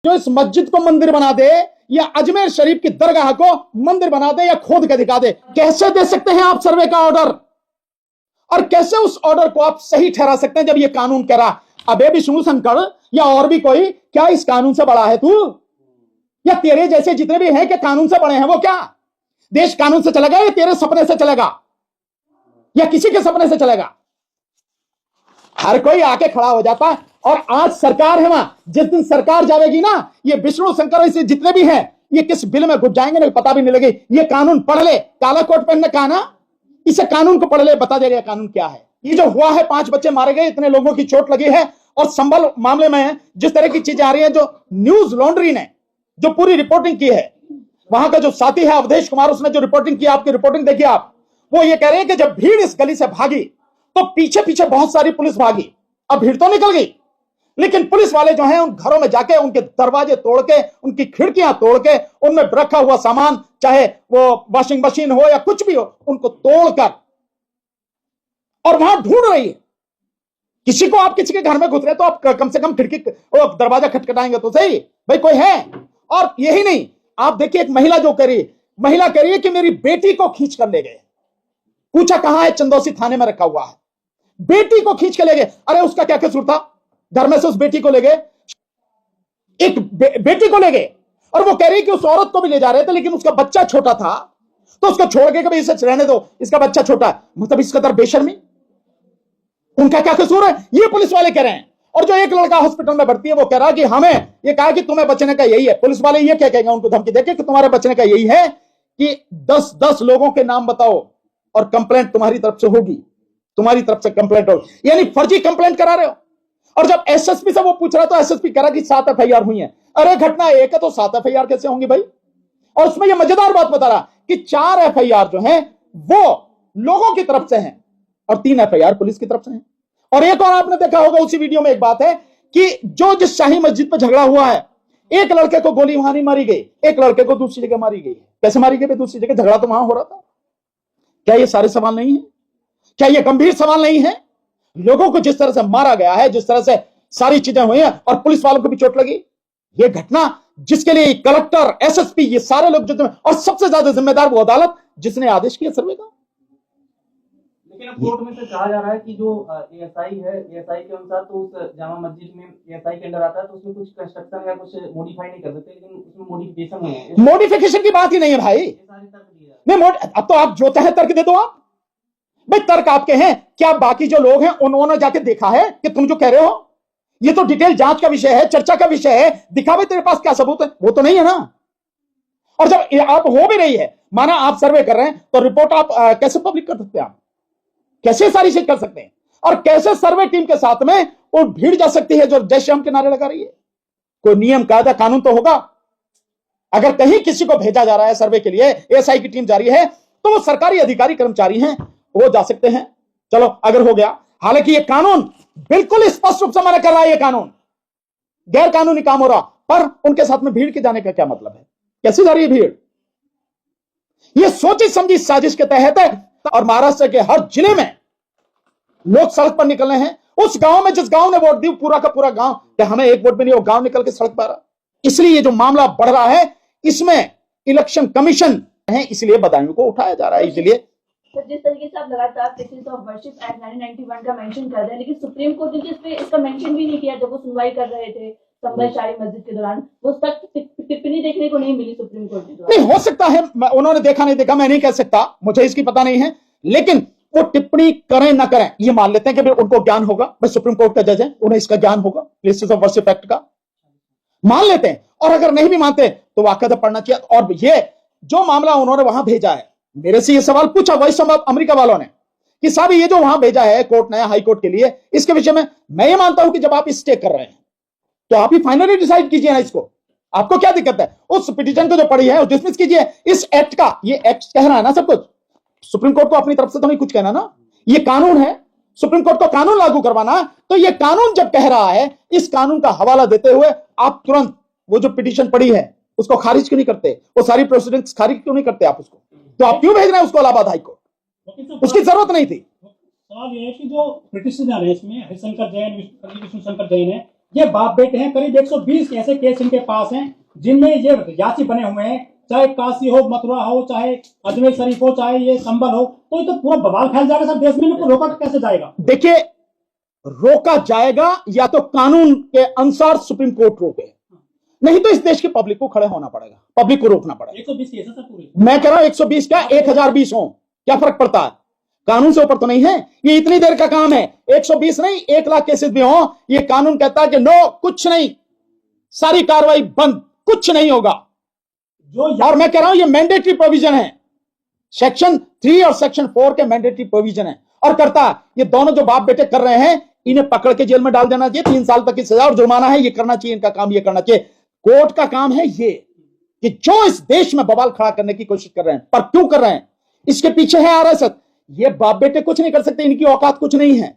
जो इस मस्जिद को मंदिर बना दे या अजमेर शरीफ की दरगाह को मंदिर बना दे या खोद के दिखा दे, कैसे दे सकते हैं आप सर्वे का ऑर्डर? और कैसे उस ऑर्डर को आप सही ठहरा सकते हैं जब ये कानून कह रहा? अबे विष्णु शंकर या और भी कोई, क्या इस कानून से बड़ा है तू? या तेरे जैसे जितने भी हैं कि कानून से बड़े हैं, वो क्या देश कानून से चलेगा या तेरे सपने से चलेगा या किसी के सपने से चलेगा? हर कोई आके खड़ा हो जाता है। और आज सरकार है वहां, जिस दिन सरकार जाएगी ना, ये विष्णु शंकर इसे जितने भी हैं ये किस बिल में घुस जाएंगे नहीं पता भी नहीं लगे। ये कानून पढ़ ले, काला कोट पहनने कहा ना, इसे कानून को पढ़ ले, बता दे रहे कानून क्या है। ये जो हुआ है, 5 बच्चे मारे गए, इतने लोगों की चोट लगी है, और संभल मामले में जिस तरह की चीजें आ रही है, जो न्यूज लॉन्ड्री ने जो पूरी रिपोर्टिंग की है, वहां का जो साथी है अवधेश कुमार, उसने जो रिपोर्टिंग की, आपकी रिपोर्टिंग देखिए आप, वो ये कह रहे हैं कि जब भीड़ इस गली से भागी तो पीछे पीछे बहुत सारी पुलिस भागी। अब भीड़ तो निकल गई, लेकिन पुलिस वाले जो हैं उन घरों में जाके उनके दरवाजे तोड़ के, उनकी खिड़कियां तोड़ के, उनमें रखा हुआ सामान, चाहे वो वॉशिंग मशीन हो या कुछ भी हो, उनको तोड़कर और वहां ढूंढ रही है। किसी को, आप किसी के घर में घुस रहे तो आप कम से कम खिड़की दरवाजा खटखटाएंगे तो सही, भाई कोई है। और यही नहीं, आप देखिए एक महिला जो कह रही है, महिला कह रही है कि मेरी बेटी को खींच कर ले गए। पूछा कहां है? चंदौसी थाने में रखा हुआ है। बेटी को खींच के ले गए। अरे उसका क्या कसूर था? घर में से उस बेटी को ले गए, एक बेटी को ले गए, और वो कह रही कि उस औरत को भी ले जा रहे थे, लेकिन उसका बच्चा छोटा था तो उसको छोड़ के कभी इसे रहने दो, इसका बच्चा छोटा है। मतलब इस कदर बेशर्मी, उनका क्या कसूर है? ये पुलिस वाले कह रहे हैं। और जो एक लड़का हॉस्पिटल में भर्ती है, वो कह रहा है कि हमें ये कहा कि तुम्हें बचने का यही है। पुलिस वाले ये क्या कहेंगे उनको धमकी देके कि तुम्हारे बचने का यही है कि 10-10 लोगों के नाम बताओ और कंप्लेंट तुम्हारी तरफ से होगी, तुम्हारी तरफ से कंप्लेंट होगी। यानी फर्जी कंप्लेंट करा रहे हो। और जब एसएसपी से वो पूछ रहा तो एसएसपी कह रहा कि 7 एफआईआर हुई है। अरे घटना एक है तो 7 एफआईआर कैसे होंगी भाई? और उसमें ये मजेदार बात बता रहा कि 4 एफआईआर जो हैं वो लोगों की तरफ से हैं और 3 एफआईआर पुलिस की तरफ से हैं। और एक और आपने देखा होगा उसी वीडियो में एक बात है कि जो जिस शाही मस्जिद पर झगड़ा हुआ है, एक लड़के को गोली वहां नहीं मारी गई, एक लड़के को दूसरी जगह मारी गई। कैसे मारी गई? दूसरी जगह झगड़ा तो वहां हो रहा था। क्या ये सारे सवाल नहीं है? क्या ये गंभीर सवाल नहीं है? लोगों को जिस तरह से मारा गया है, जिस तरह से सारी चीजें हुई हैं, और पुलिस वालों को भी चोट लगी, ये घटना जिसके लिए कलेक्टर, एसएसपी, ये सारे लोग जो, और सबसे ज्यादा जिम्मेदार वो अदालत जिसने आदेश किया सर्वे का। लेकिन अब कोर्ट में से कहा जा रहा है कि जो एएसआई है, एएसआई के अनुसार तो उस जामा मस्जिद में एएसआई के अंडर आता है तो उसमें कुछ कंस्ट्रक्शन या कुछ मॉडिफाई नहीं कर सकते, लेकिन उसमें मॉडिफिकेशन है। मॉडिफिकेशन की बात ही नहीं है भाई। नहीं, अब तो आप जो चाहे तर्क दे दो आप भाई, तर्क आपके हैं। क्या बाकी जो लोग हैं उन्होंने जाके देखा है कि तुम जो कह रहे हो? ये तो डिटेल जांच का विषय है, चर्चा का विषय है। दिखा भाई तेरे पास क्या सबूत है? वो तो नहीं है ना। और जब आप हो भी रही है, माना आप सर्वे कर रहे हैं, तो रिपोर्ट आप कैसे पब्लिक कर सकते हैं? आप कैसे सारी चीज कर सकते हैं? और कैसे सर्वे टीम के साथ में वो भीड़ जा सकती है जो जय श्याम के नारे लगा रही है? कोई नियम कायदा कानून तो होगा। अगर कहीं किसी को भेजा जा रहा है सर्वे के लिए, एएसआई की टीम जा रही है, तो वो सरकारी अधिकारी कर्मचारी हैं, वो जा सकते हैं। चलो अगर हो गया। हालांकि ये कानून बिल्कुल स्पष्ट रूप से मना कर रहा है, ये कानून गैर कानूनी काम हो रहा, पर उनके साथ में भीड़ के जाने का क्या मतलब है? कैसे जा रही है भीड़? ये सोची समझी साजिश के तहत है। और महाराष्ट्र के हर जिले में लोग सड़क पर निकले हैं। उस गांव में जिस गांव ने वोट दी, पूरा का पूरा गांव, कि हमें एक वोट भी नहीं, वो गांव निकल के सड़क पर आ रहा। इसलिए ये जो मामला बढ़ रहा है, इसमें इलेक्शन कमीशन है, इसलिए बदायूं को उठाया जा रहा है। इसलिए जिस तरीके से आप लगातार प्लेसेस ऑफ वर्शिप एक्ट 1991 का मेंशन कर रहे हैं, लेकिन सुप्रीम कोर्ट ने इस पे इसका मेंशन भी नहीं किया। जब वो सुनवाई कर रहे थे संभल शाही मस्जिद के दौरान, वो तक टिप्पणी देखने को नहीं मिली सुप्रीम कोर्ट के द्वारा। नहीं, हो सकता है उन्होंने देखा नहीं देखा, मैं नहीं कह सकता, मुझे इसकी पता नहीं है। लेकिन वो टिप्पणी करें ना करें, ये मान लेते हैं कि उनको ज्ञान होगा। भाई सुप्रीम कोर्ट का जज है, उन्हें इसका ज्ञान होगा, प्लेसेस ऑफ वर्शिप एक्ट का, मान लेते हैं। और अगर नहीं भी मानते तो वाकई पढ़ना चाहिए। और ये जो मामला उन्होंने वहां भेजा है, मेरे से ये सवाल पूछा वही सवाल अमेरिका वालों ने कि साहब ये जो वहां भेजा है कोर्ट ने, हाई कोर्ट के लिए, इसके विषय में मैं ये मानता हूं कि जब आप स्टे कर रहे हैं तो आप ही फाइनली डिसाइड कीजिए ना इसको। आपको क्या दिक्कत है? उस पिटीशन को जो पड़ी है डिसमिस कीजिए। इस एक्ट का, ये एक्ट कह रहा है ना सब कुछ, सुप्रीम कोर्ट को अपनी तरफ से तो नहीं कुछ कहना ना। ये कानून है, सुप्रीम कोर्ट को कानून लागू करवाना। तो ये कानून जब कह रहा है, इस कानून का हवाला देते हुए आप तुरंत वो जो पिटीशन पड़ी है उसको खारिज क्यों नहीं करते? वो सारी प्रोसीडिंग्स खारिज क्यों नहीं करते आप उसको? तो आप क्यों भेज रहे हैं उसको इलाहाबाद हाई कोर्ट? उसकी जरूरत नहीं थी। सवाल ये है कि जो पिटीशन है इसमें हरिशंकर जैन, विष्णु शंकर जैन है, ये बाप बेटे हैं, करीब 120 ऐसे केस इनके पास हैं जिनमें ये याची बने हुए हैं, चाहे काशी हो, मथुरा हो, चाहे अजमेर शरीफ हो, चाहे ये संबल हो, तो ये तो पूरा बवाल फैल जाएगा सब देश में। इनको रोका कैसे जाएगा? देखिए, रोका जाएगा या तो कानून के अनुसार सुप्रीम कोर्ट रोके, नहीं तो इस देश की पब्लिक को खड़े होना पड़ेगा, पब्लिक को रोकना पड़ेगा। 120 केस है सर पूरे। मैं कह रहा हूं 120 का 1020 हो, क्या फर्क पड़ता है? कानून से ऊपर तो नहीं है। ये इतनी देर का काम है, 120 नहीं 1 लाख केसेस भी हो, ये कानून कहता है कि नो, कुछ नहीं, सारी कार्रवाई बंद, कुछ नहीं होगा। और मैं कह रहा हूं ये मैंडेटरी प्रोविजन है, सेक्शन 3 और सेक्शन 4 के मैंडेटरी प्रोविजन है। और करता ये दोनों जो बाप बेटे कर रहे हैं, इन्हें पकड़ के जेल में डाल देना चाहिए, 3 साल तक की सजा और जुर्माना है, ये करना चाहिए, इनका काम ये करना चाहिए। कोर्ट का काम है ये कि जो इस देश में बवाल खड़ा करने की कोशिश कर रहे हैं, पर क्यों कर रहे हैं? इसके पीछे है आरएसएस। ये बाप बेटे कुछ नहीं कर सकते, इनकी औकात कुछ नहीं है।